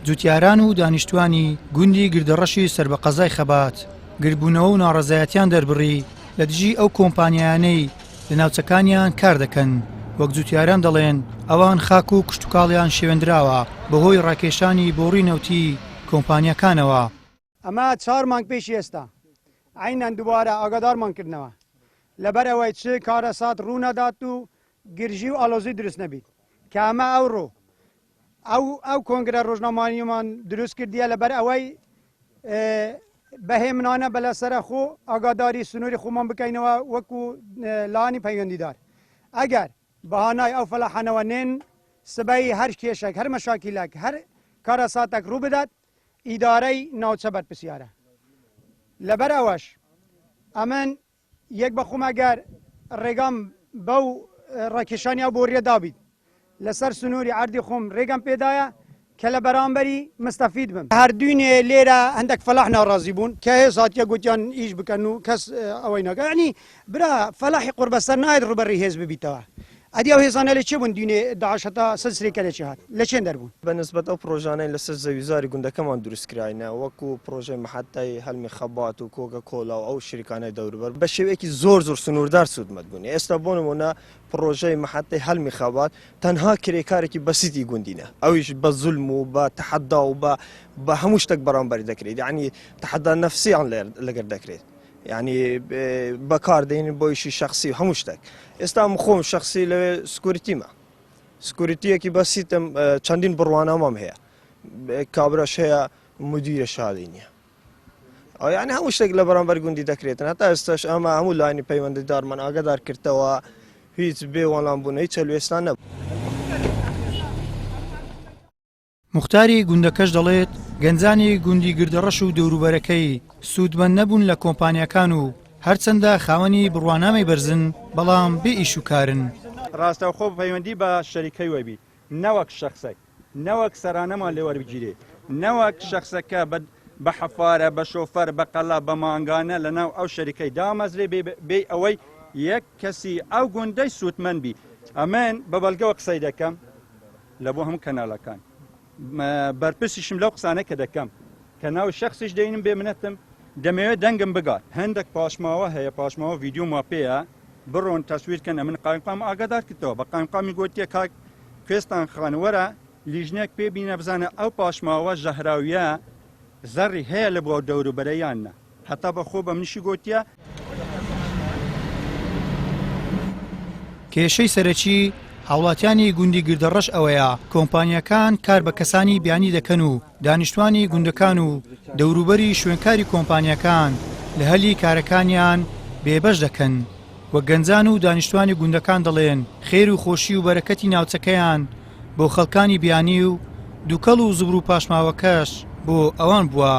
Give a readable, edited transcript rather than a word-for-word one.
جوتیاران و دانیشتوانی گوندی گردەڕەشی سەر بە قەزای خەبات گربوونەوە و ناڕەزایەتیان دەربڕی لە دژی ئەو کۆمپانیانەی لە ناوچەکانیان کار دەکەن. وەک جوتیاران دەڵێن ئەوان خاک و کشتتوکاڵیان شێوێنراوە بەهۆی ڕاکێشانی بۆڕی نەوتی کۆمپانیەکانەوە. ئەمە 4 مانگ پێشی ئێستا عینەن دووبارە ئاگادارمانکردنەوە لەبەر ئەوەی چ کارەسات ڕوونەدات و گرژی و ئالۆزی دروست نەبیت کە ئەمە ئەوڕۆ ئەو کۆنگرە ڕۆژنامانیمان دروست کردیە لەبەر ئەوەی بەهێ منانە بەلەسەرە خۆ ئاگاداری سنووری خۆمان بکەینەوە وەکو لانی پەیوەندیدار. ئەگەر بەهانای ئەو فەلاحانەوە نێن سبەی هەر کێشێک هەر مەشاکیلێک هەر کارەساتێک ڕوو بدات ئیدارەی ناوچە بەرپرسیارە. لەبەر ئەوەش ئەمن یەک بەخۆم ئەگەر ڕێگام بەو ڕاکێشانی ئەو بۆریە دابیت لەسەر سنووری عەردی خۆم ڕێگەم پێدایە کە لە بەرامبەری مستەفید بم. هەردوونێ لێرە هەندێک فەلاح ناڕازی بوون کە هێزاتیە گوتیان ئیش بکەن و کەس ئەوەی ناکە. ینی برا فەلاحی قوربەسەر نایێت ڕوبەڕی هێز ببیتەوە. ئەدی ئەو هێزانە لە چێ بوون دوێنێ داعش هەتا سلسلەیەکە لێکی هات لە چێن دەربوون؟ بەنسبەت ئەو پرۆژانەی لەسەر زەویزاری گوندەکەمان دروستکراینە وەکو پرۆژەی مەحەتای هەلمی خەبات و کۆکە کۆلا و ئەو شریکانەی دەوروبەر بە شێوەیەکی زۆر سنووردار سوودمەت بوون. ئێستا بۆ نمونە پرۆژەی مەحەتای هەلمی خەبات تەنها کرێکارێکی بەسیتی گوندینە ئەویش بە زولم و بە تەحەدا و بە هەموو شتێک بەرامبەری دەکرێت. یعنی تەحەدا نەفسییان لەگەر دەکرێت. یعنی بەکاردێنین بۆیشی شخصی هەموو شتێک. ئێستا خۆم شخصی لەوێ سکوریتیمە سکوریتیەکی بەسیتم چەندین بڕوانەمەم هەیە کابراش هەیە مدیرە شادی نییە. یعنی هەموو شتێک لە بەرامبەر گوندی دەکرێتن. هەتا ئێستاش ئەمە هەموو لایانی پەیوەندیدارمان ئاگادار کردەوە هیچ بێوەڵام هیچ چەلوێستان نەبوو. موختاری گوندەکەش دەڵێت گەنجانی گوندی گردەڕەش و دەوروبەرەکەی سوودمەند نەبوون لە کۆمپانیەکان و هەرچەندە خاوەنی بڕوانامەی بەرزن بەڵام بێ ئیش و کارن. ڕاستەوخۆ پەیوەندی بە شەریکەی وەبی نەوەک شخصێک نەوەک سەرانەمان لێ وەربگیرێ نەوەک شخصەکە بە حەفارە بە شۆفەر بە قەڵا بە مانگانە لەناو ئەو شەریکەی دامەزرێ بێ ئەوەی یەک کەسی ئەو گوندەی سوودمەند بی. ئەمن بە بەڵگەوە قسەی دەکەم لە بۆ هەموو کەناڵەکان بەرپرسیشم لەو قسانە کە دەکەم کە ناو شخصیش دەینم بێ منەتم دەمەوێت دەنگم بگات. هەندێک پاشماوە هەیە پاشماوە ڤیدیۆ ماپەیە بڕۆن تەسویرکەن ئەمن قایمقام ئاگادار کردەوە بە قایمقامی گوتیە کاک کوێستان خانوەرە لیژنێک پێ بینە بزانە ئەو پاشماوە ژەهراویە زەڕی هەیە لە بۆ دەوروبەرەیانە هەتا بەخۆ بە منیشی گوتیە. کێشەی سەرەکی هاوڵاتیانی گوندی گردەڕەش ئەوەیە کۆمپانیەکان کار بە کەسانی بیانی دەکەن و دانیشتوانی گوندەکان و دەوروبەری شوێنکاری کۆمپانیەکان لە هەلی کارەکانیان بێبەش دەکەن. وەک گەنجان و دانیشتوانی گوندەکان دەڵێن خێر و خۆشی و بەرەکەتی ناوچەکەیان بۆ خەڵکانی بیانی و دووکەڵ و زبر و پاشماوەکەش بۆ ئەوان بووە